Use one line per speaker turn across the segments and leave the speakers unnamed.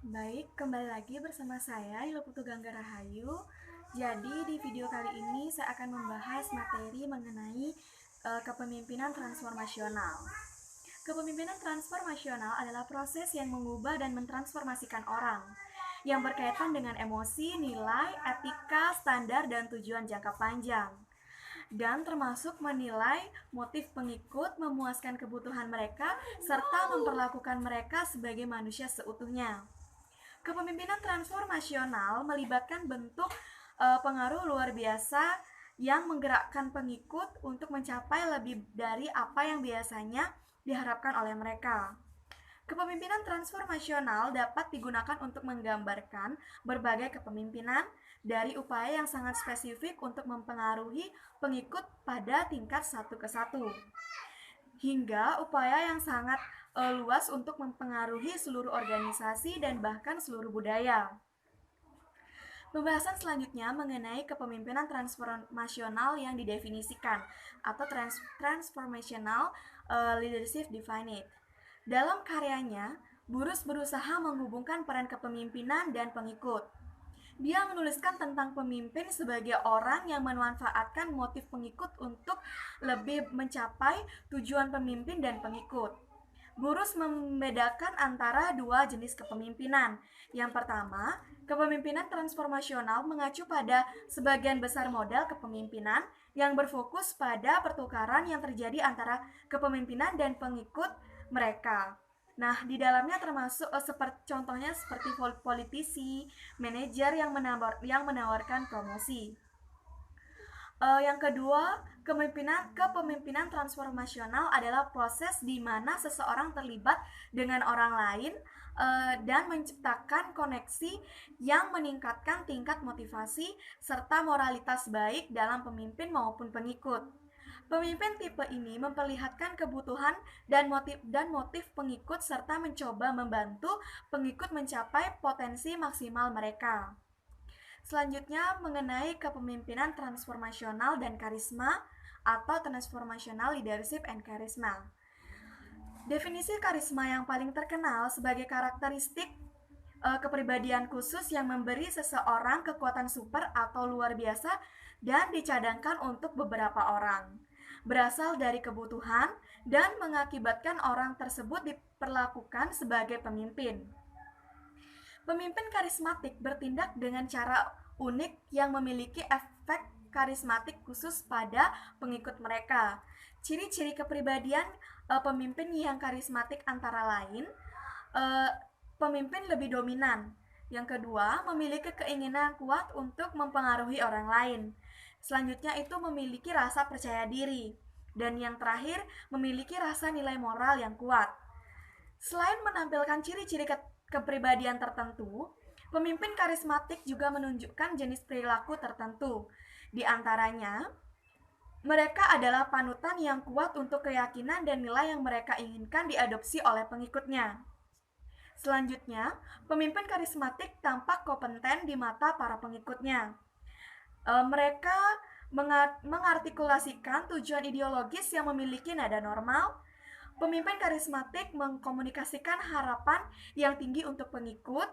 Baik, kembali lagi bersama saya Hila Putu Gangga Rahayu. Jadi di video kali ini saya akan membahas materi mengenai kepemimpinan transformasional. Kepemimpinan transformasional adalah proses yang mengubah dan mentransformasikan orang yang berkaitan dengan emosi, nilai, etika, standar, dan tujuan jangka panjang, dan termasuk menilai motif pengikut, memuaskan kebutuhan mereka, serta memperlakukan mereka sebagai manusia seutuhnya. Kepemimpinan transformasional melibatkan bentuk pengaruh luar biasa yang menggerakkan pengikut untuk mencapai lebih dari apa yang biasanya diharapkan oleh mereka. Kepemimpinan transformasional dapat digunakan untuk menggambarkan berbagai kepemimpinan dari upaya yang sangat spesifik untuk mempengaruhi pengikut pada tingkat satu ke satu, hingga upaya yang sangat luas untuk mempengaruhi seluruh organisasi dan bahkan seluruh budaya. Pembahasan selanjutnya mengenai kepemimpinan transformasional yang didefinisikan atau transformational leadership defined. Dalam karyanya, Burrus berusaha menghubungkan peran kepemimpinan dan pengikut. Dia menuliskan tentang pemimpin sebagai orang yang memanfaatkan motif pengikut untuk lebih mencapai tujuan pemimpin dan pengikut. Burrus membedakan antara dua jenis kepemimpinan. Yang pertama, kepemimpinan transformasional mengacu pada sebagian besar model kepemimpinan yang berfokus pada pertukaran yang terjadi antara kepemimpinan dan pengikut mereka. Nah, di dalamnya termasuk contohnya seperti politisi, manajer yang menawarkan promosi. Yang kedua, kepemimpinan transformasional adalah proses di mana seseorang terlibat dengan orang lain dan menciptakan koneksi yang meningkatkan tingkat motivasi serta moralitas baik dalam pemimpin maupun pengikut. Pemimpin tipe ini memperlihatkan kebutuhan dan motif pengikut serta mencoba membantu pengikut mencapai potensi maksimal mereka. Selanjutnya mengenai kepemimpinan transformasional dan karisma atau transformational leadership and charisma. Definisi karisma yang paling terkenal sebagai karakteristik kepribadian khusus yang memberi seseorang kekuatan super atau luar biasa dan dicadangkan untuk beberapa orang. Berasal dari kebutuhan dan mengakibatkan orang tersebut diperlakukan sebagai pemimpin. Pemimpin karismatik bertindak dengan cara unik yang memiliki efek karismatik khusus pada pengikut mereka. Ciri-ciri kepribadian pemimpin yang karismatik antara lain, pemimpin lebih dominan. Yang kedua, memiliki keinginan kuat untuk mempengaruhi orang lain. Selanjutnya itu memiliki rasa percaya diri. Dan yang terakhir, memiliki rasa nilai moral yang kuat. Selain menampilkan ciri-ciri kepribadian tertentu, pemimpin karismatik juga menunjukkan jenis perilaku tertentu. Di antaranya, mereka adalah panutan yang kuat untuk keyakinan dan nilai yang mereka inginkan diadopsi oleh pengikutnya. Selanjutnya, pemimpin karismatik tampak kompeten di mata para pengikutnya. Mereka mengartikulasikan tujuan ideologis yang memiliki nada normal. Pemimpin karismatik mengkomunikasikan harapan yang tinggi untuk pengikut,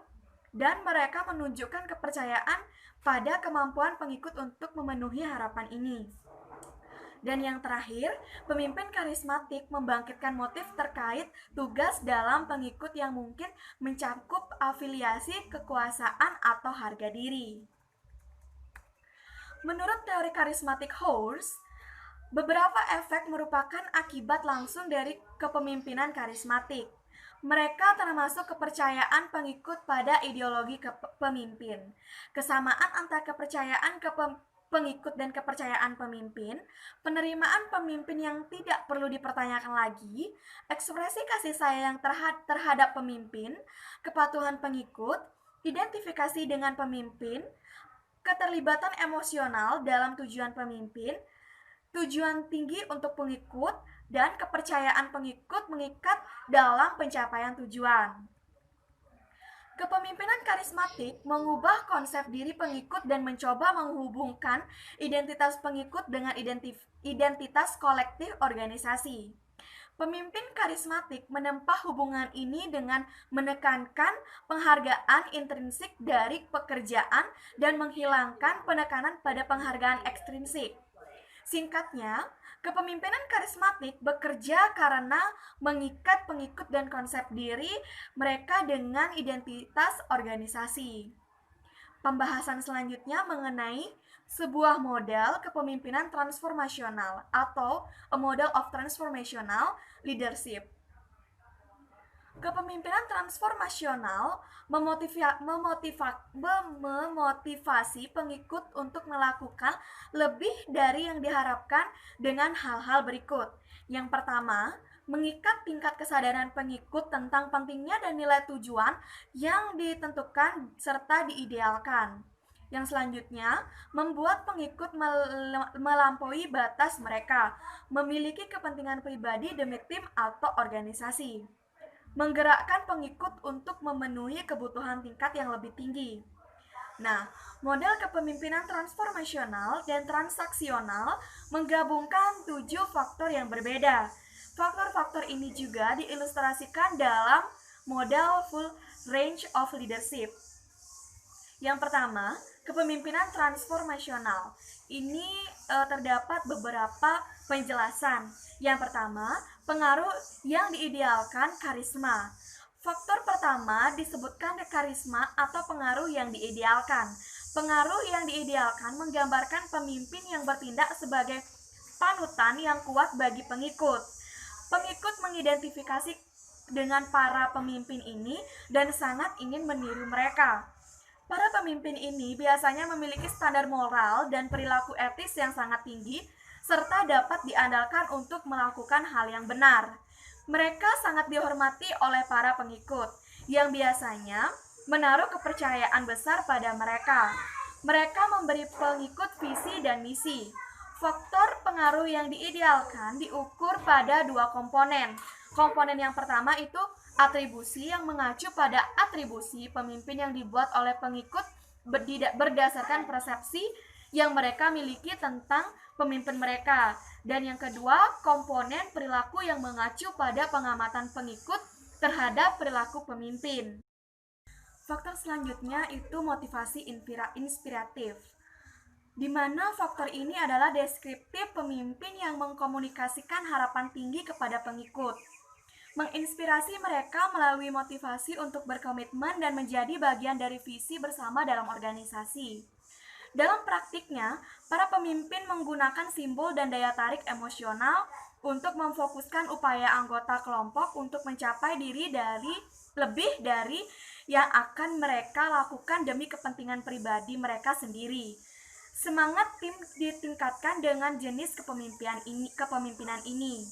dan mereka menunjukkan kepercayaan pada kemampuan pengikut untuk memenuhi harapan ini. Dan yang terakhir, pemimpin karismatik membangkitkan motif terkait tugas dalam pengikut yang mungkin mencakup afiliasi, kekuasaan, atau harga diri. Menurut teori karismatik Horse, beberapa efek merupakan akibat langsung dari kepemimpinan karismatik. Mereka termasuk kepercayaan pengikut pada ideologi pemimpin, kesamaan antara kepercayaan pengikut dan kepercayaan pemimpin, penerimaan pemimpin yang tidak perlu dipertanyakan lagi, ekspresi kasih sayang terhadap pemimpin, kepatuhan pengikut, identifikasi dengan pemimpin, keterlibatan emosional dalam tujuan pemimpin, tujuan tinggi untuk pengikut, dan kepercayaan pengikut mengikat dalam pencapaian tujuan. Kepemimpinan karismatik mengubah konsep diri pengikut dan mencoba menghubungkan identitas pengikut dengan identitas kolektif organisasi. Pemimpin karismatik menempa hubungan ini dengan menekankan penghargaan intrinsik dari pekerjaan dan menghilangkan penekanan pada penghargaan ekstrinsik. Singkatnya, kepemimpinan karismatik bekerja karena mengikat pengikut dan konsep diri mereka dengan identitas organisasi. Pembahasan selanjutnya mengenai sebuah model kepemimpinan transformasional atau a model of transformational leadership. Kepemimpinan transformasional memotivasi pengikut untuk melakukan lebih dari yang diharapkan dengan hal-hal berikut. Yang pertama, mengikat tingkat kesadaran pengikut tentang pentingnya dan nilai tujuan yang ditentukan serta diidealkan. Yang selanjutnya, membuat pengikut melampaui batas mereka, memiliki kepentingan pribadi demi tim atau organisasi. Menggerakkan pengikut untuk memenuhi kebutuhan tingkat yang lebih tinggi. Nah, model kepemimpinan transformasional dan transaksional menggabungkan 7 faktor yang berbeda. Faktor-faktor ini juga diilustrasikan dalam model full range of leadership. Yang pertama, kepemimpinan transformasional. Ini terdapat beberapa penjelasan. Yang pertama, pengaruh yang diidealkan karisma. Faktor pertama disebutkan karisma atau pengaruh yang diidealkan. Pengaruh yang diidealkan menggambarkan pemimpin yang bertindak sebagai panutan yang kuat bagi pengikut. Pengikut mengidentifikasi dengan para pemimpin ini dan sangat ingin meniru mereka. Para pemimpin ini biasanya memiliki standar moral dan perilaku etis yang sangat tinggi, serta dapat diandalkan untuk melakukan hal yang benar. Mereka sangat dihormati oleh para pengikut, yang biasanya menaruh kepercayaan besar pada mereka. Mereka memberi pengikut visi dan misi. Faktor pengaruh yang diidealkan diukur pada 2 komponen. Komponen yang pertama itu atribusi yang mengacu pada atribusi pemimpin yang dibuat oleh pengikut berdasarkan persepsi yang mereka miliki tentang pemimpin mereka. Dan yang kedua, komponen perilaku yang mengacu pada pengamatan pengikut terhadap perilaku pemimpin. Faktor selanjutnya itu motivasi inspiratif, di mana faktor ini adalah deskriptif pemimpin yang mengkomunikasikan harapan tinggi kepada pengikut, menginspirasi mereka melalui motivasi untuk berkomitmen dan menjadi bagian dari visi bersama dalam organisasi. Dalam praktiknya, para pemimpin menggunakan simbol dan daya tarik emosional untuk memfokuskan upaya anggota kelompok untuk mencapai diri dari lebih dari yang akan mereka lakukan demi kepentingan pribadi mereka sendiri. Semangat tim ditingkatkan dengan jenis kepemimpinan ini.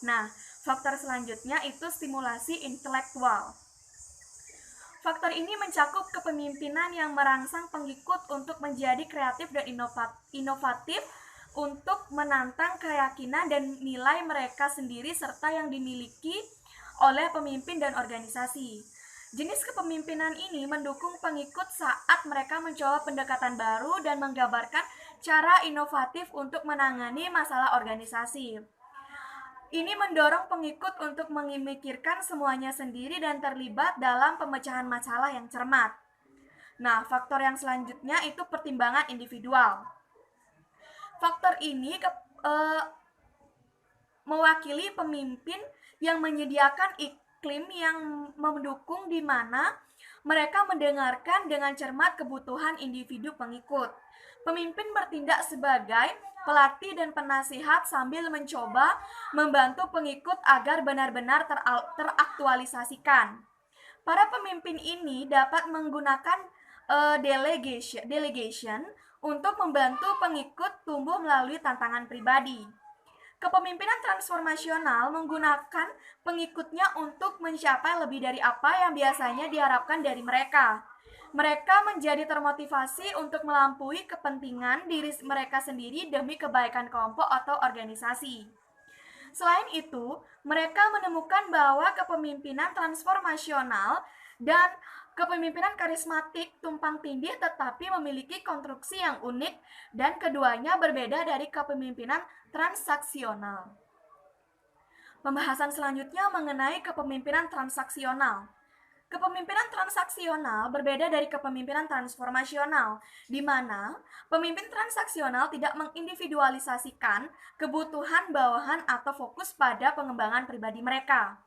Nah, faktor selanjutnya itu stimulasi intelektual. Faktor ini mencakup kepemimpinan yang merangsang pengikut untuk menjadi kreatif dan inovatif untuk menantang keyakinan dan nilai mereka sendiri serta yang dimiliki oleh pemimpin dan organisasi. Jenis kepemimpinan ini mendukung pengikut saat mereka mencoba pendekatan baru dan menggambarkan cara inovatif untuk menangani masalah organisasi. Ini mendorong pengikut untuk memikirkan semuanya sendiri dan terlibat dalam pemecahan masalah yang cermat. Nah, faktor yang selanjutnya itu pertimbangan individual. Faktor ini mewakili pemimpin yang menyediakan iklim yang mendukung di mana mereka mendengarkan dengan cermat kebutuhan individu pengikut. Pemimpin bertindak sebagai pelatih dan penasihat sambil mencoba membantu pengikut agar benar-benar teraktualisasikan. Para pemimpin ini dapat menggunakan delegation untuk membantu pengikut tumbuh melalui tantangan pribadi. Kepemimpinan transformasional menggunakan pengikutnya untuk mencapai lebih dari apa yang biasanya diharapkan dari mereka. Mereka menjadi termotivasi untuk melampaui kepentingan diri mereka sendiri demi kebaikan kelompok atau organisasi. Selain itu, mereka menemukan bahwa kepemimpinan transformasional dan kepemimpinan karismatik tumpang tindih tetapi memiliki konstruksi yang unik dan keduanya berbeda dari kepemimpinan transaksional. Pembahasan selanjutnya mengenai kepemimpinan transaksional. Kepemimpinan transaksional berbeda dari kepemimpinan transformasional, di mana pemimpin transaksional tidak mengindividualisasikan kebutuhan bawahan atau fokus pada pengembangan pribadi mereka.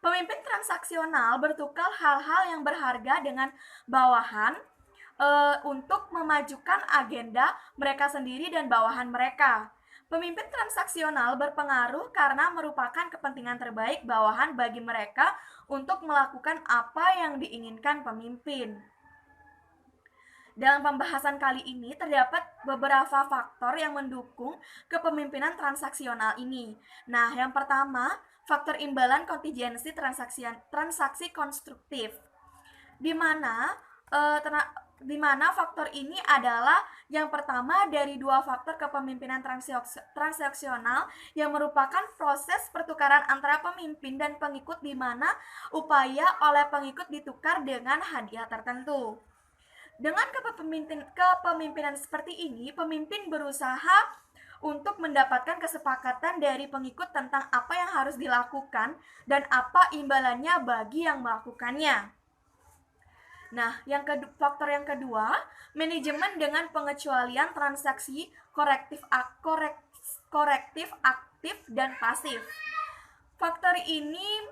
Pemimpin transaksional bertukar hal-hal yang berharga dengan bawahan untuk memajukan agenda mereka sendiri dan bawahan mereka. Pemimpin transaksional berpengaruh karena merupakan kepentingan terbaik bawahan bagi mereka untuk melakukan apa yang diinginkan pemimpin. Dalam pembahasan kali ini terdapat beberapa faktor yang mendukung kepemimpinan transaksional ini. Nah, yang pertama, faktor imbalan kontingensi transaksi konstruktif, di mana di mana faktor ini adalah yang pertama dari dua faktor kepemimpinan transaksional yang merupakan proses pertukaran antara pemimpin dan pengikut, di mana upaya oleh pengikut ditukar dengan hadiah tertentu. Dengan kepemimpinan seperti ini, pemimpin berusaha untuk mendapatkan kesepakatan dari pengikut tentang apa yang harus dilakukan dan apa imbalannya bagi yang melakukannya. Nah, faktor yang kedua, manajemen dengan pengecualian transaksi korektif aktif dan pasif. Faktor ini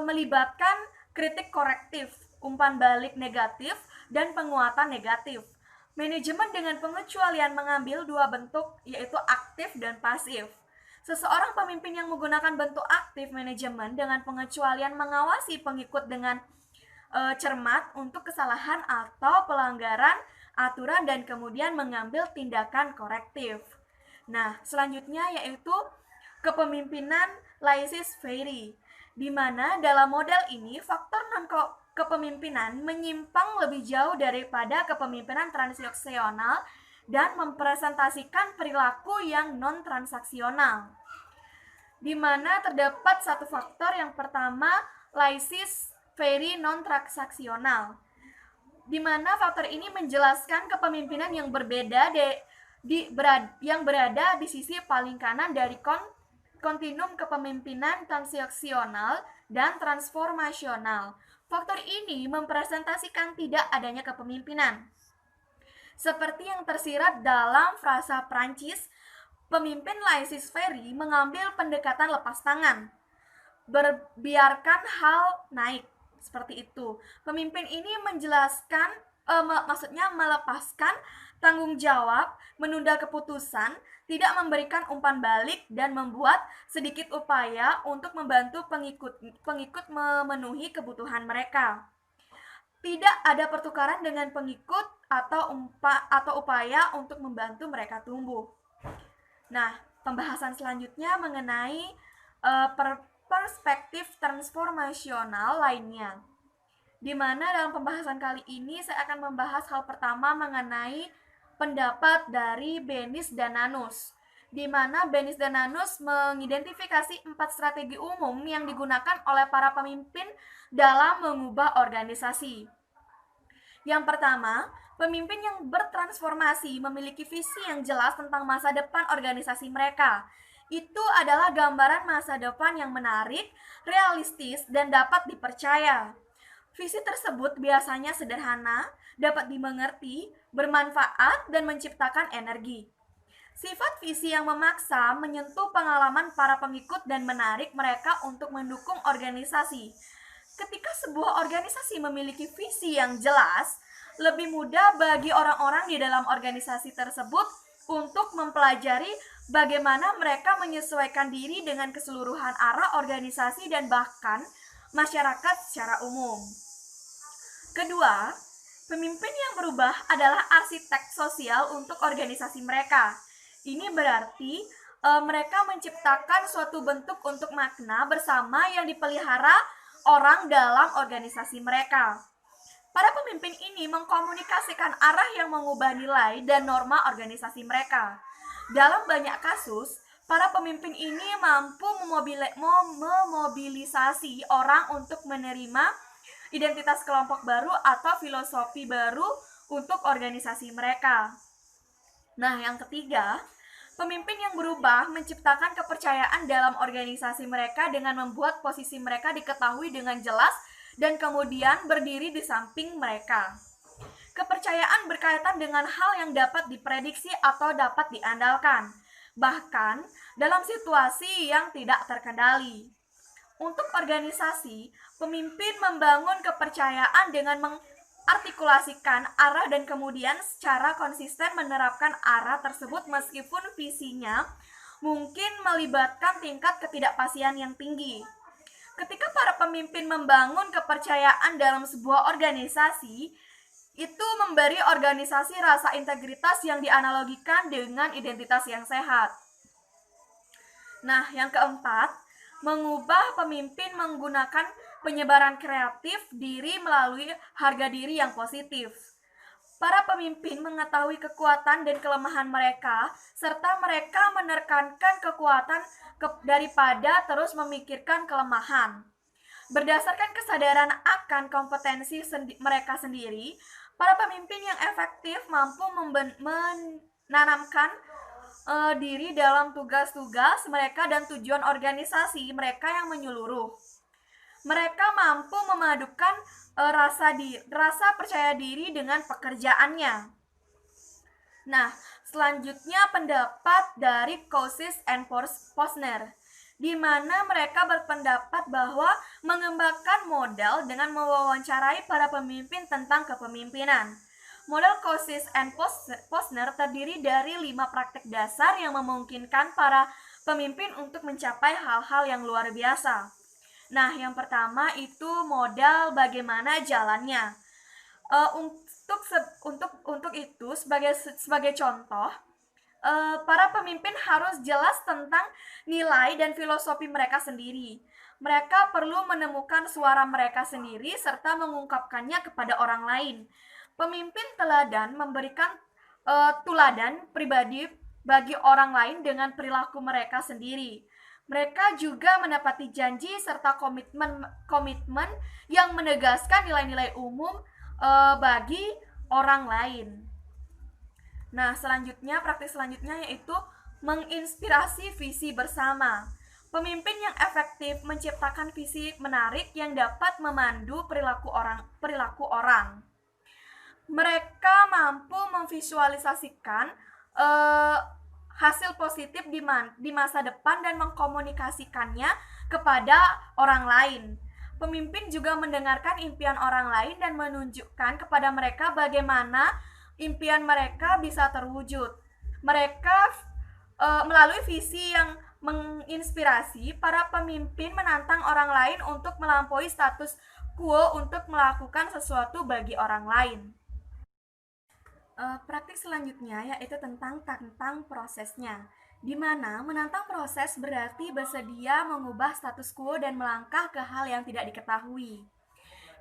melibatkan kritik korektif, umpan balik negatif, dan penguatan negatif. Manajemen dengan pengecualian mengambil dua bentuk, yaitu aktif dan pasif. Seseorang pemimpin yang menggunakan bentuk aktif manajemen dengan pengecualian mengawasi pengikut dengan cermat untuk kesalahan atau pelanggaran aturan dan kemudian mengambil tindakan korektif. Nah, selanjutnya yaitu kepemimpinan laissez-faire, di mana dalam model ini faktor non-kepemimpinan menyimpang lebih jauh daripada kepemimpinan transaksional dan mempresentasikan perilaku yang non-transaksional, di mana terdapat satu faktor. Yang pertama, laissez-faire non-transaksional, di mana faktor ini menjelaskan kepemimpinan yang berbeda yang berada di sisi paling kanan dari kontinum kepemimpinan transaksional dan transformasional. Faktor ini mempresentasikan tidak adanya kepemimpinan. Seperti yang tersirat dalam frasa Prancis, pemimpin laissez-faire mengambil pendekatan lepas tangan, berbiarkan hal naik, seperti itu. Pemimpin ini menjelaskan, maksudnya melepaskan tanggung jawab, menunda keputusan, tidak memberikan umpan balik, dan membuat sedikit upaya untuk membantu pengikut memenuhi kebutuhan mereka. Tidak ada pertukaran dengan pengikut atau upaya untuk membantu mereka tumbuh. Nah, pembahasan selanjutnya mengenai perspektif transformasional lainnya, di mana dalam pembahasan kali ini saya akan membahas hal pertama mengenai pendapat dari Benis dan Nanus, di mana Benis dan Nanus mengidentifikasi 4 strategi umum yang digunakan oleh para pemimpin dalam mengubah organisasi. Yang pertama, pemimpin yang bertransformasi memiliki visi yang jelas tentang masa depan organisasi mereka. Itu adalah gambaran masa depan yang menarik, realistis, dan dapat dipercaya. Visi tersebut biasanya sederhana, dapat dimengerti, bermanfaat, dan menciptakan energi. Sifat visi yang memaksa menyentuh pengalaman para pengikut dan menarik mereka untuk mendukung organisasi. Ketika sebuah organisasi memiliki visi yang jelas, lebih mudah bagi orang-orang di dalam organisasi tersebut untuk mempelajari bagaimana mereka menyesuaikan diri dengan keseluruhan arah organisasi dan bahkan masyarakat secara umum. Kedua, pemimpin yang berubah adalah arsitek sosial untuk organisasi mereka. Ini berarti mereka menciptakan suatu bentuk untuk makna bersama yang dipelihara orang dalam organisasi mereka. Para pemimpin ini mengkomunikasikan arah yang mengubah nilai dan norma organisasi mereka. Dalam banyak kasus, para pemimpin ini mampu memobilisasi orang untuk menerima identitas kelompok baru atau filosofi baru untuk organisasi mereka. Nah, yang ketiga, Pemimpin yang berubah menciptakan kepercayaan dalam organisasi mereka dengan membuat posisi mereka diketahui dengan jelas dan kemudian berdiri di samping mereka. Kepercayaan berkaitan dengan hal yang dapat diprediksi atau dapat diandalkan, bahkan dalam situasi yang tidak terkendali. Untuk organisasi, pemimpin membangun kepercayaan dengan mengartikulasikan arah dan kemudian secara konsisten menerapkan arah tersebut meskipun visinya mungkin melibatkan tingkat ketidakpastian yang tinggi. Ketika para pemimpin membangun kepercayaan dalam sebuah organisasi, itu memberi organisasi rasa integritas yang dianalogikan dengan identitas yang sehat. Nah, yang keempat, mengubah pemimpin menggunakan penyebaran kreatif diri melalui harga diri yang positif. Para pemimpin mengetahui kekuatan dan kelemahan mereka, serta mereka menekankan kekuatan daripada terus memikirkan kelemahan. Berdasarkan kesadaran akan kompetensi mereka sendiri, para pemimpin yang efektif mampu menanamkan diri dalam tugas-tugas mereka dan tujuan organisasi mereka yang menyeluruh. Mereka mampu memadukan rasa percaya diri dengan pekerjaannya. Nah, selanjutnya pendapat dari Cousins and Posner, di mana mereka berpendapat bahwa mengembangkan model dengan mewawancarai para pemimpin tentang kepemimpinan. Model Cousins and Posner terdiri dari 5 praktik dasar yang memungkinkan para pemimpin untuk mencapai hal-hal yang luar biasa. Nah, yang pertama itu modal bagaimana jalannya. Untuk itu sebagai contoh, para pemimpin harus jelas tentang nilai dan filosofi mereka sendiri. Mereka perlu menemukan suara mereka sendiri serta mengungkapkannya kepada orang lain. Pemimpin teladan memberikan tuladan pribadi bagi orang lain dengan perilaku mereka sendiri. Mereka juga menepati janji serta komitmen yang menegaskan nilai-nilai umum bagi orang lain. Nah, praktik selanjutnya yaitu menginspirasi visi bersama. Pemimpin yang efektif menciptakan visi menarik yang dapat memandu perilaku orang. Mereka mampu memvisualisasikan hasil positif di masa depan dan mengkomunikasikannya kepada orang lain. Pemimpin juga mendengarkan impian orang lain dan menunjukkan kepada mereka bagaimana impian mereka bisa terwujud. Mereka melalui visi yang menginspirasi, para pemimpin menantang orang lain untuk melampaui status quo untuk melakukan sesuatu bagi orang lain. Praktik selanjutnya yaitu tentang prosesnya, di mana menantang proses berarti bersedia mengubah status quo dan melangkah ke hal yang tidak diketahui.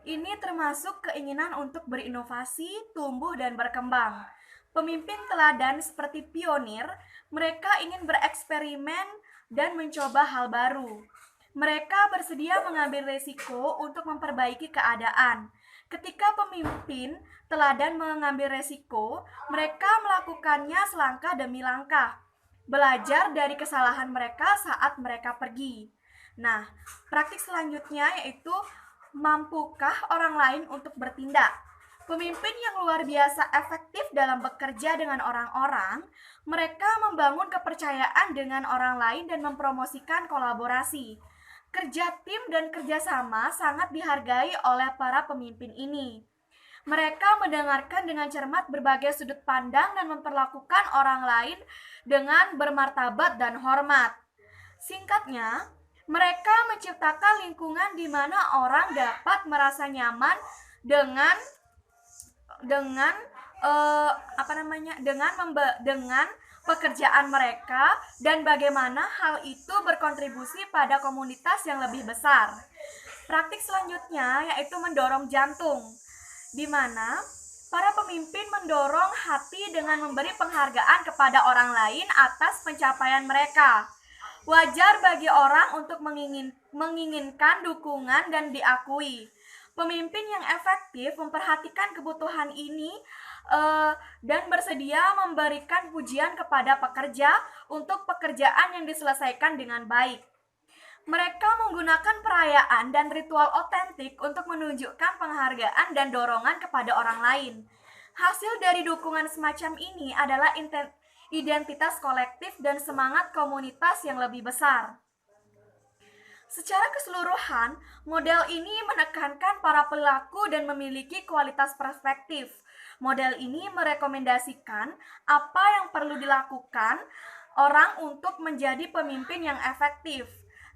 Ini termasuk keinginan untuk berinovasi, tumbuh, dan berkembang. Pemimpin teladan seperti pionir, mereka ingin bereksperimen dan mencoba hal baru. Mereka bersedia mengambil risiko untuk memperbaiki keadaan. Ketika pemimpin teladan mengambil risiko, mereka melakukannya selangkah demi langkah, belajar dari kesalahan mereka saat mereka pergi. Nah, praktik selanjutnya yaitu mampukah orang lain untuk bertindak? Pemimpin yang luar biasa efektif dalam bekerja dengan orang-orang, mereka membangun kepercayaan dengan orang lain dan mempromosikan kolaborasi. Kerja tim dan kerjasama sangat dihargai oleh para pemimpin ini. Mereka mendengarkan dengan cermat berbagai sudut pandang dan memperlakukan orang lain dengan bermartabat dan hormat. Singkatnya, mereka menciptakan lingkungan di mana orang dapat merasa nyaman dengan pekerjaan mereka dan bagaimana hal itu berkontribusi pada komunitas yang lebih besar. Praktik selanjutnya yaitu mendorong jantung, di mana para pemimpin mendorong hati dengan memberi penghargaan kepada orang lain atas pencapaian mereka. Wajar bagi orang untuk menginginkan dukungan dan diakui. Pemimpin yang efektif memperhatikan kebutuhan ini dan bersedia memberikan pujian kepada pekerja untuk pekerjaan yang diselesaikan dengan baik. Mereka menggunakan perayaan dan ritual otentik untuk menunjukkan penghargaan dan dorongan kepada orang lain. Hasil dari dukungan semacam ini adalah identitas kolektif dan semangat komunitas yang lebih besar. Secara keseluruhan, model ini menekankan para pelaku dan memiliki kualitas perspektif. Model ini merekomendasikan apa yang perlu dilakukan orang untuk menjadi pemimpin yang efektif.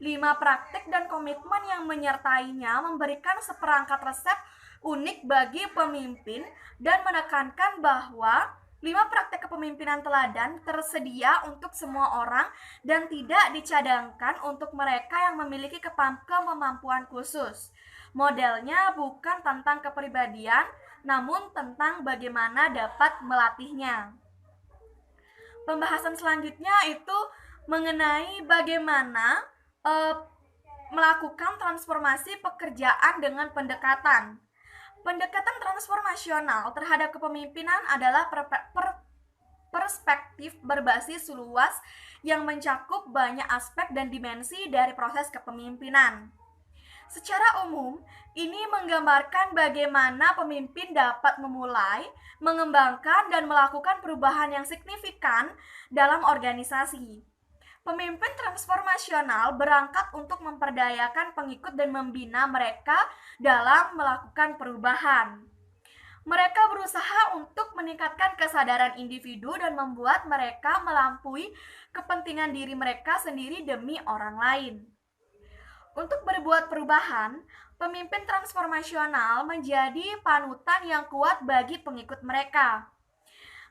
5 praktik dan komitmen yang menyertainya memberikan seperangkat resep unik bagi pemimpin dan menekankan bahwa 5 praktik kepemimpinan teladan tersedia untuk semua orang dan tidak dicadangkan untuk mereka yang memiliki kemampuan khusus. Modelnya bukan tentang kepribadian, namun tentang bagaimana dapat melatihnya. Pembahasan selanjutnya itu mengenai bagaimana melakukan transformasi pekerjaan dengan pendekatan. Pendekatan transformasional terhadap kepemimpinan adalah perspektif berbasis luas yang mencakup banyak aspek dan dimensi dari proses kepemimpinan. Secara umum, ini menggambarkan bagaimana pemimpin dapat memulai, mengembangkan, dan melakukan perubahan yang signifikan dalam organisasi. Pemimpin transformasional berangkat untuk memperdayakan pengikut dan membina mereka dalam melakukan perubahan. Mereka berusaha untuk meningkatkan kesadaran individu dan membuat mereka melampaui kepentingan diri mereka sendiri demi orang lain. Untuk berbuat perubahan, pemimpin transformasional menjadi panutan yang kuat bagi pengikut mereka.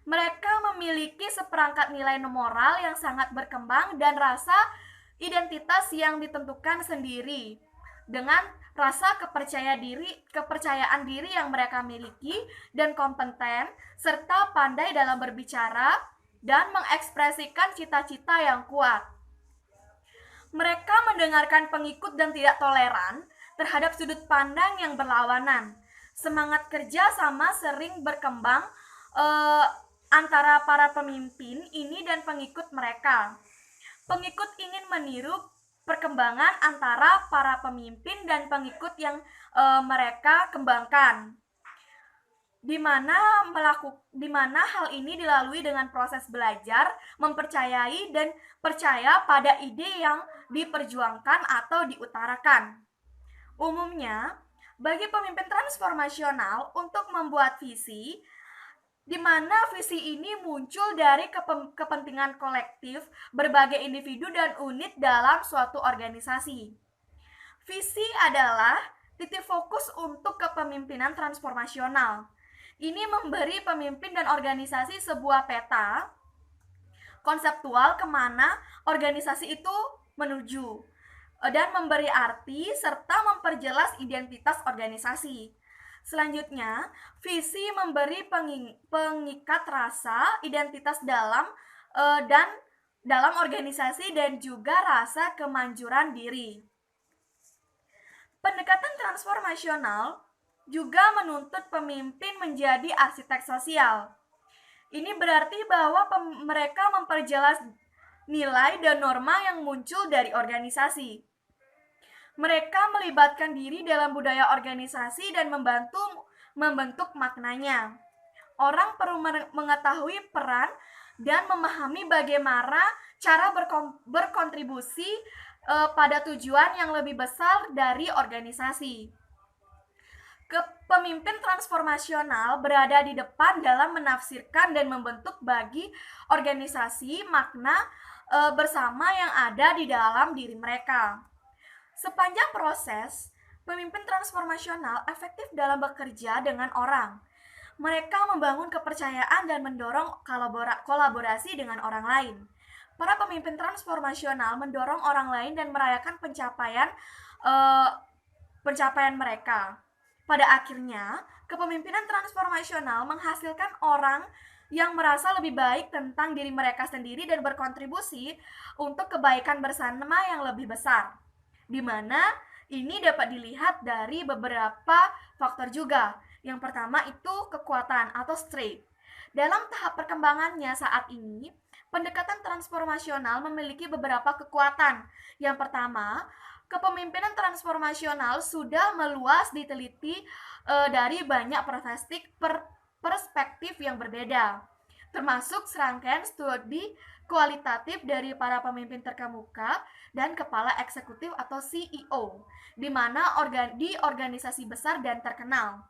Mereka memiliki seperangkat nilai moral yang sangat berkembang dan rasa identitas yang ditentukan sendiri. Dengan rasa kepercayaan diri yang mereka miliki dan kompeten, serta pandai dalam berbicara dan mengekspresikan cita-cita yang kuat. Mereka mendengarkan pengikut dan tidak toleran terhadap sudut pandang yang berlawanan. Semangat kerja sama sering berkembang antara para pemimpin ini dan pengikut mereka. Pengikut ingin meniru perkembangan antara para pemimpin dan pengikut yang mereka kembangkan, di mana hal ini dilalui dengan proses belajar, mempercayai dan percaya pada ide yang diperjuangkan atau diutarakan. Umumnya, bagi pemimpin transformasional untuk membuat visi, di mana visi ini muncul dari kepentingan kolektif berbagai individu dan unit dalam suatu organisasi. Visi adalah titik fokus untuk kepemimpinan transformasional. Ini memberi pemimpin dan organisasi sebuah peta konseptual kemana organisasi itu menuju dan memberi arti serta memperjelas identitas organisasi. Selanjutnya, visi memberi pengikat rasa identitas dalam organisasi dan juga rasa kemanjuran diri. Pendekatan transformasional juga menuntut pemimpin menjadi arsitek sosial. Ini berarti bahwa mereka memperjelas nilai dan norma yang muncul dari organisasi. Mereka melibatkan diri dalam budaya organisasi dan membentuk maknanya. Orang perlu mengetahui peran dan memahami bagaimana cara berkontribusi pada tujuan yang lebih besar dari organisasi. Pemimpin transformasional berada di depan dalam menafsirkan dan membentuk bagi organisasi makna bersama yang ada di dalam diri mereka. Sepanjang proses, pemimpin transformasional efektif dalam bekerja dengan orang. Mereka membangun kepercayaan dan mendorong kolaborasi dengan orang lain. Para pemimpin transformasional mendorong orang lain dan merayakan pencapaian mereka. Pada akhirnya, kepemimpinan transformasional menghasilkan orang yang merasa lebih baik tentang diri mereka sendiri dan berkontribusi untuk kebaikan bersama yang lebih besar, di mana ini dapat dilihat dari beberapa faktor juga. Yang pertama itu kekuatan atau strength. Dalam tahap perkembangannya saat ini, pendekatan transformasional memiliki beberapa kekuatan. Yang pertama, kepemimpinan transformasional sudah meluas diteliti dari banyak perspektif yang berbeda, termasuk serangkaian studi kualitatif dari para pemimpin terkemuka dan kepala eksekutif atau CEO, di mana di organisasi besar dan terkenal.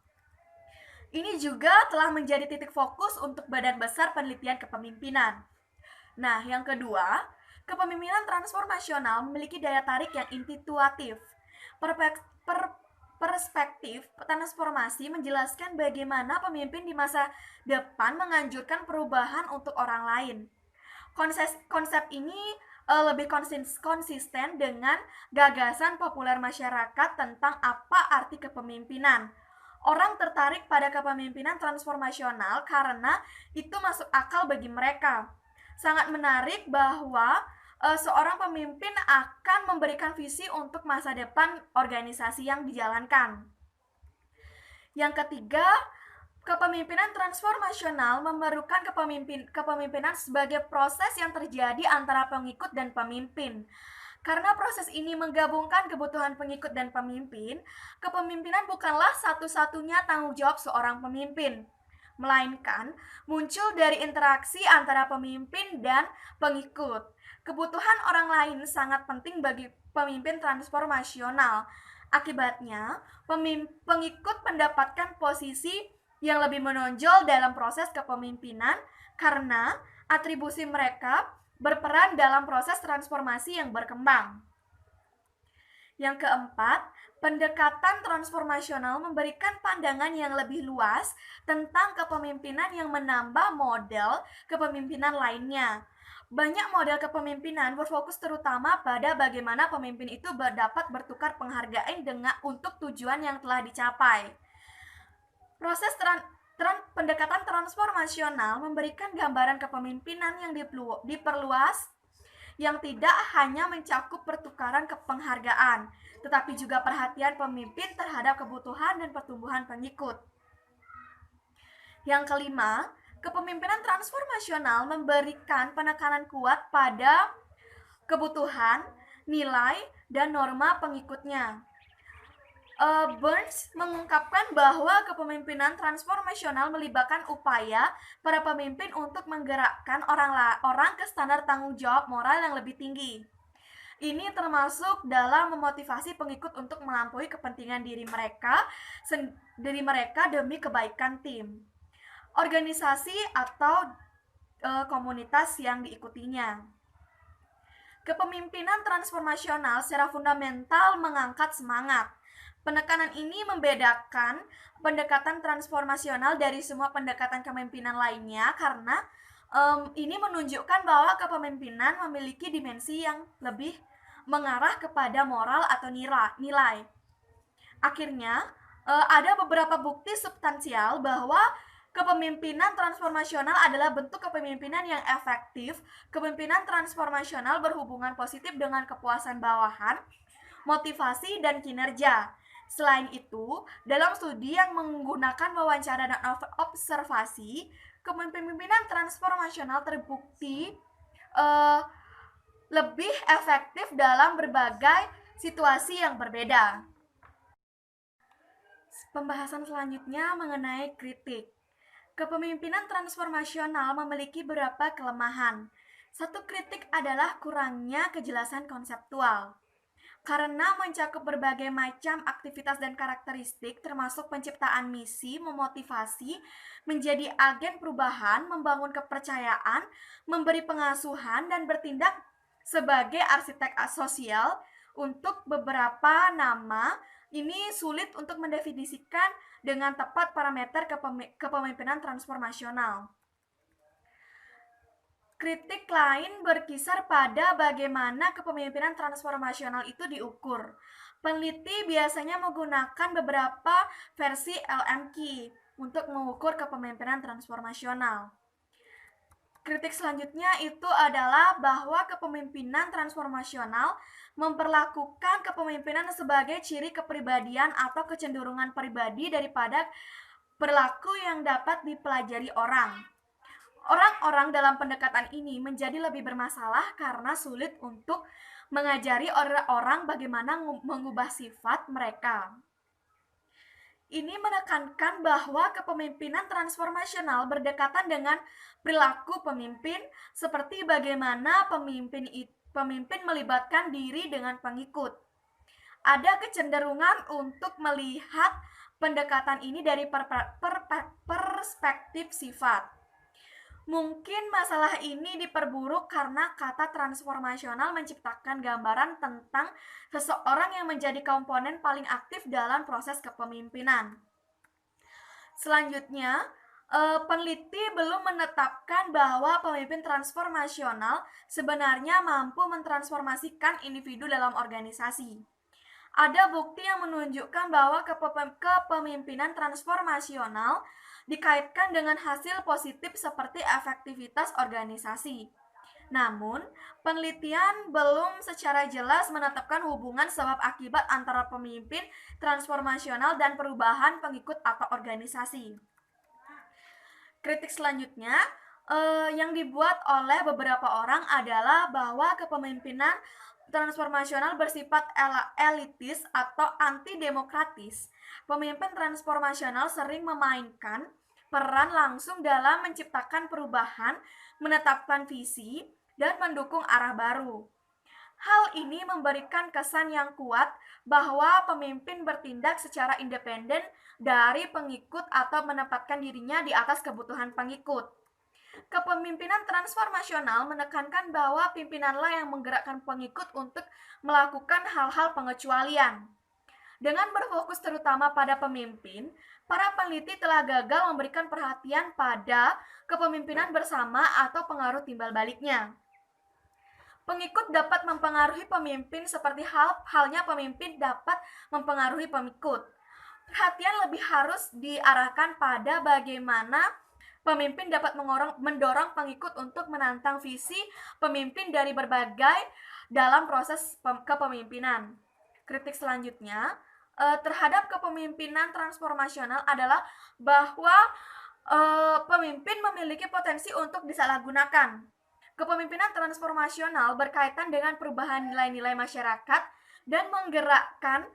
Ini juga telah menjadi titik fokus untuk badan besar penelitian kepemimpinan. Nah, yang kedua, kepemimpinan transformasional memiliki daya tarik yang intuitif. Perspektif transformasi menjelaskan bagaimana pemimpin di masa depan menganjurkan perubahan untuk orang lain. Konsep ini lebih konsisten dengan gagasan populer masyarakat tentang apa arti kepemimpinan. Orang tertarik pada kepemimpinan transformasional karena itu masuk akal bagi mereka. Sangat menarik bahwa seorang pemimpin akan memberikan visi untuk masa depan organisasi yang dijalankan. Yang ketiga, kepemimpinan transformasional memerlukan kepemimpinan sebagai proses yang terjadi antara pengikut dan pemimpin. Karena proses ini menggabungkan kebutuhan pengikut dan pemimpin, kepemimpinan bukanlah satu-satunya tanggung jawab seorang pemimpin, melainkan muncul dari interaksi antara pemimpin dan pengikut. Kebutuhan orang lain sangat penting bagi pemimpin transformasional. Akibatnya, pengikut mendapatkan posisi yang lebih menonjol dalam proses kepemimpinan karena atribusi mereka berperan dalam proses transformasi yang berkembang. Yang keempat, pendekatan transformasional memberikan pandangan yang lebih luas tentang kepemimpinan yang menambah model kepemimpinan lainnya. Banyak model kepemimpinan berfokus terutama pada bagaimana pemimpin itu dapat bertukar penghargaan untuk tujuan yang telah dicapai. Proses pendekatan transformasional memberikan gambaran kepemimpinan yang diperluas, yang tidak hanya mencakup pertukaran penghargaan, tetapi juga perhatian pemimpin terhadap kebutuhan dan pertumbuhan pengikut. Yang kelima, kepemimpinan transformasional memberikan penekanan kuat pada kebutuhan, nilai, dan norma pengikutnya. Burns mengungkapkan bahwa kepemimpinan transformasional melibatkan upaya para pemimpin untuk menggerakkan orang ke standar tanggung jawab moral yang lebih tinggi. Ini termasuk dalam memotivasi pengikut untuk melampaui kepentingan diri mereka demi kebaikan tim, organisasi atau komunitas yang diikutinya. Kepemimpinan transformasional secara fundamental mengangkat semangat. Penekanan ini membedakan pendekatan transformasional dari semua pendekatan kepemimpinan lainnya karena ini menunjukkan bahwa kepemimpinan memiliki dimensi yang lebih mengarah kepada moral atau nilai. Akhirnya, ada beberapa bukti substansial bahwa kepemimpinan transformasional adalah bentuk kepemimpinan yang efektif. Kepemimpinan transformasional berhubungan positif dengan kepuasan bawahan, motivasi, dan kinerja. Selain itu, dalam studi yang menggunakan wawancara dan observasi, kepemimpinan transformasional terbukti lebih efektif dalam berbagai situasi yang berbeda. Pembahasan selanjutnya mengenai kritik. Kepemimpinan transformasional memiliki beberapa kelemahan. Satu kritik adalah kurangnya kejelasan konseptual. Karena mencakup berbagai macam aktivitas dan karakteristik termasuk penciptaan misi, memotivasi, menjadi agen perubahan, membangun kepercayaan, memberi pengasuhan, dan bertindak sebagai arsitek sosial untuk beberapa nama, ini sulit untuk mendefinisikan dengan tepat parameter kepemimpinan transformasional. Kritik lain berkisar pada bagaimana kepemimpinan transformasional itu diukur. Peneliti biasanya menggunakan beberapa versi LMK untuk mengukur kepemimpinan transformasional. Kritik selanjutnya itu adalah bahwa kepemimpinan transformasional memperlakukan kepemimpinan sebagai ciri kepribadian atau kecenderungan pribadi daripada perilaku yang dapat dipelajari orang. Orang-orang dalam pendekatan ini menjadi lebih bermasalah karena sulit untuk mengajari orang bagaimana mengubah sifat mereka. Ini menekankan bahwa kepemimpinan transformasional berdekatan dengan perilaku pemimpin, seperti bagaimana pemimpin melibatkan diri dengan pengikut. Ada kecenderungan untuk melihat pendekatan ini dari perspektif sifat. Mungkin masalah ini diperburuk karena kata transformasional menciptakan gambaran tentang seseorang yang menjadi komponen paling aktif dalam proses kepemimpinan. Selanjutnya, peneliti belum menetapkan bahwa pemimpin transformasional sebenarnya mampu mentransformasikan individu dalam organisasi. Ada bukti yang menunjukkan bahwa kepemimpinan transformasional dikaitkan dengan hasil positif seperti efektivitas organisasi. Namun, penelitian belum secara jelas menetapkan hubungan sebab akibat antara pemimpin transformasional dan perubahan pengikut atau organisasi. Kritik selanjutnya yang dibuat oleh beberapa orang adalah bahwa kepemimpinan transformasional bersifat elitis atau antidemokratis. Pemimpin transformasional sering memainkan peran langsung dalam menciptakan perubahan, menetapkan visi, dan mendukung arah baru. Hal ini memberikan kesan yang kuat bahwa pemimpin bertindak secara independen dari pengikut atau menempatkan dirinya di atas kebutuhan pengikut. Kepemimpinan transformasional menekankan bahwa pimpinanlah yang menggerakkan pengikut untuk melakukan hal-hal pengecualian. Dengan berfokus terutama pada pemimpin, para peneliti telah gagal memberikan perhatian pada kepemimpinan bersama atau pengaruh timbal baliknya. Pengikut dapat mempengaruhi pemimpin seperti halnya pemimpin dapat mempengaruhi pengikut. Perhatian lebih harus diarahkan pada bagaimana pemimpin dapat mendorong pengikut untuk menantang visi pemimpin dari berbagai dalam proses kepemimpinan. Kritik selanjutnya terhadap kepemimpinan transformasional adalah bahwa pemimpin memiliki potensi untuk disalahgunakan. Kepemimpinan transformasional berkaitan dengan perubahan nilai-nilai masyarakat dan menggerakkan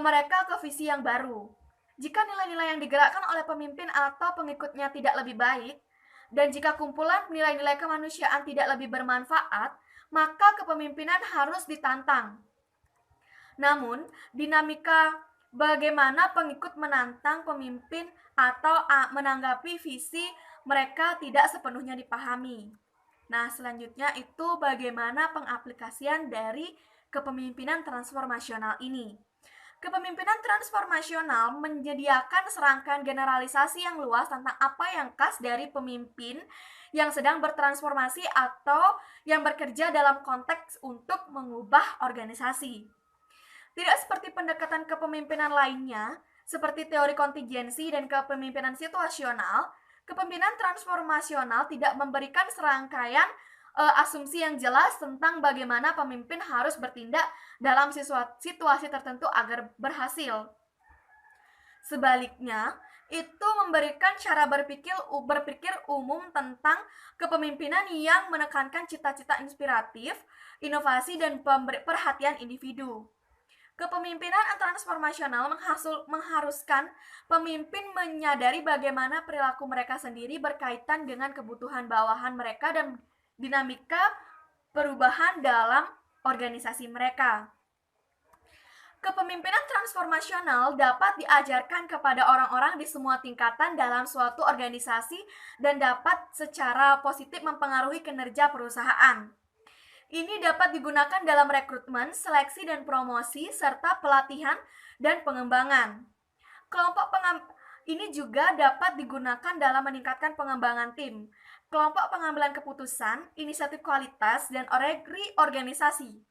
mereka ke visi yang baru. Jika nilai-nilai yang digerakkan oleh pemimpin atau pengikutnya tidak lebih baik, dan jika kumpulan nilai-nilai kemanusiaan tidak lebih bermanfaat, maka kepemimpinan harus ditantang. Namun, dinamika bagaimana pengikut menantang pemimpin atau menanggapi visi mereka tidak sepenuhnya dipahami. Nah, selanjutnya itu bagaimana pengaplikasian dari kepemimpinan transformasional ini. Kepemimpinan transformasional menyediakan serangkaian generalisasi yang luas tentang apa yang khas dari pemimpin yang sedang bertransformasi atau yang bekerja dalam konteks untuk mengubah organisasi. Tidak seperti pendekatan kepemimpinan lainnya, seperti teori kontingensi dan kepemimpinan situasional, kepemimpinan transformasional tidak memberikan serangkaian asumsi yang jelas tentang bagaimana pemimpin harus bertindak dalam situasi tertentu agar berhasil. Sebaliknya, itu memberikan cara berpikir umum tentang kepemimpinan yang menekankan cita-cita inspiratif, inovasi, dan perhatian individu. Kepemimpinan transformasional mengharuskan pemimpin menyadari bagaimana perilaku mereka sendiri berkaitan dengan kebutuhan bawahan mereka dan dinamika perubahan dalam organisasi mereka. Kepemimpinan transformasional dapat diajarkan kepada orang-orang di semua tingkatan dalam suatu organisasi dan dapat secara positif mempengaruhi kinerja perusahaan. Ini dapat digunakan dalam rekrutmen, seleksi dan promosi, serta pelatihan dan pengembangan. Ini juga dapat digunakan dalam meningkatkan pengembangan tim, kelompok pengambilan keputusan, inisiatif kualitas, dan organisasi.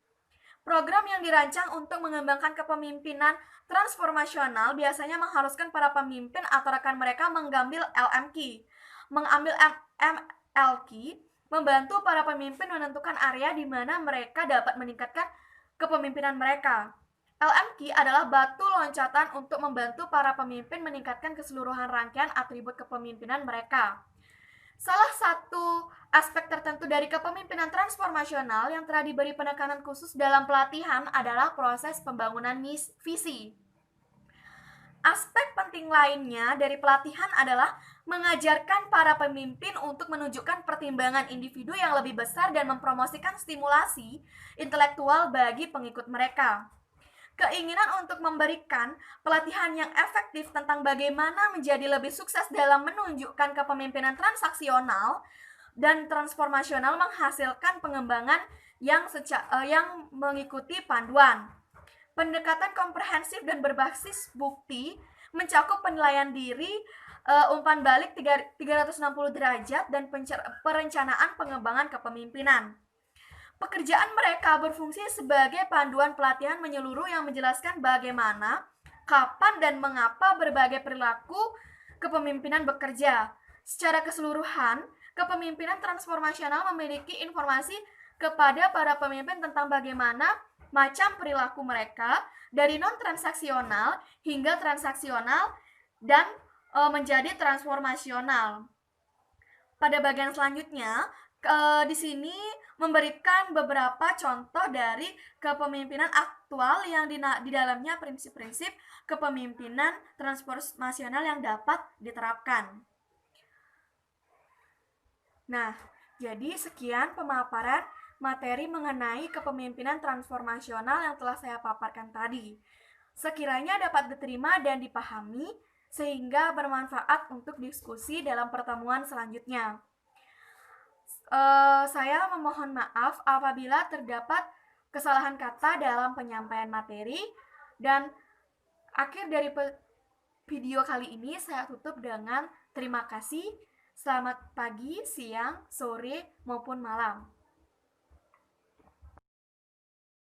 Program yang dirancang untuk mengembangkan kepemimpinan transformasional biasanya mengharuskan para pemimpin atau rekan mereka mengambil LMQ, membantu para pemimpin menentukan area di mana mereka dapat meningkatkan kepemimpinan mereka. LMQ adalah batu loncatan untuk membantu para pemimpin meningkatkan keseluruhan rangkaian atribut kepemimpinan mereka. Salah satu aspek tertentu dari kepemimpinan transformasional yang telah diberi penekanan khusus dalam pelatihan adalah proses pembangunan visi. Aspek penting lainnya dari pelatihan adalah mengajarkan para pemimpin untuk menunjukkan pertimbangan individu yang lebih besar dan mempromosikan stimulasi intelektual bagi pengikut mereka. Keinginan untuk memberikan pelatihan yang efektif tentang bagaimana menjadi lebih sukses dalam menunjukkan kepemimpinan transaksional dan transformasional menghasilkan pengembangan yang mengikuti panduan. Pendekatan komprehensif dan berbasis bukti mencakup penilaian diri, umpan balik 360 derajat, dan perencanaan pengembangan kepemimpinan. Pekerjaan mereka berfungsi sebagai panduan pelatihan menyeluruh yang menjelaskan bagaimana, kapan, dan mengapa berbagai perilaku kepemimpinan bekerja. Secara keseluruhan, kepemimpinan transformasional memiliki informasi kepada para pemimpin tentang bagaimana macam perilaku mereka dari non-transaksional hingga transaksional dan menjadi transformasional. Pada bagian selanjutnya, di sini memberikan beberapa contoh dari kepemimpinan aktual yang di dalamnya prinsip-prinsip kepemimpinan transformasional yang dapat diterapkan. Nah, jadi sekian pemaparan materi mengenai kepemimpinan transformasional yang telah saya paparkan tadi. Sekiranya dapat diterima dan dipahami, sehingga bermanfaat untuk diskusi dalam pertemuan selanjutnya. Saya memohon maaf apabila terdapat kesalahan kata dalam penyampaian materi, dan akhir dari video kali ini saya tutup dengan terima kasih. Selamat pagi, siang, sore, maupun malam.